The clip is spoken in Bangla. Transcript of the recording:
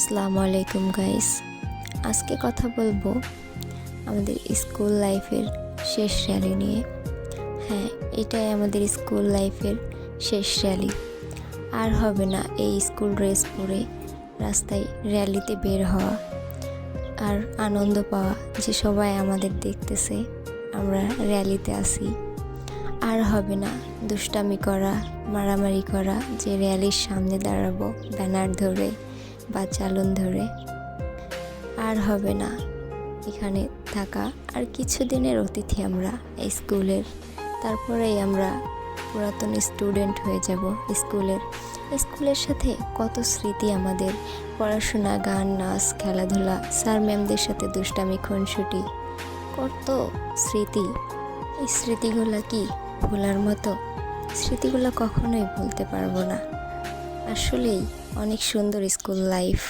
আসসালামু আলাইকুম গাইস। আজকে কথা বলবো আমাদের স্কুল লাইফের শেষ র্যালি নিয়ে। হ্যাঁ, এটাই আমাদের স্কুল লাইফের শেষ র্যালি। আর হবে না এই স্কুল ড্রেস পরে রাস্তায় র্যালিতে বের হওয়া আর আনন্দ পাওয়া যে সবাই আমাদের দেখতেছে, আমরা র্যালিতে আসি। আর হবে না দুষ্টামি করা, মারামারি করা, যে র্যালির সামনে দাঁড়াবো ব্যানার ধরে বা চালন ধরে। আর হবে না এখানে থাকা। আর কিছুদিনের অতিথি আমরা এই স্কুলের, তারপরেই আমরা পুরাতন স্টুডেন্ট হয়ে যাব স্কুলের সাথে কত স্মৃতি আমাদের, পড়াশোনা, গান, নাচ, খেলাধুলা, স্যার ম্যামদের সাথে দুষ্টামি, খুনসুটি, কত স্মৃতি। এই স্মৃতিগুলো কি ভোলার মতো? স্মৃতিগুলো কখনোই ভুলতে পারবো না। আসলেই অনেক সুন্দর স্কুল লাইফ।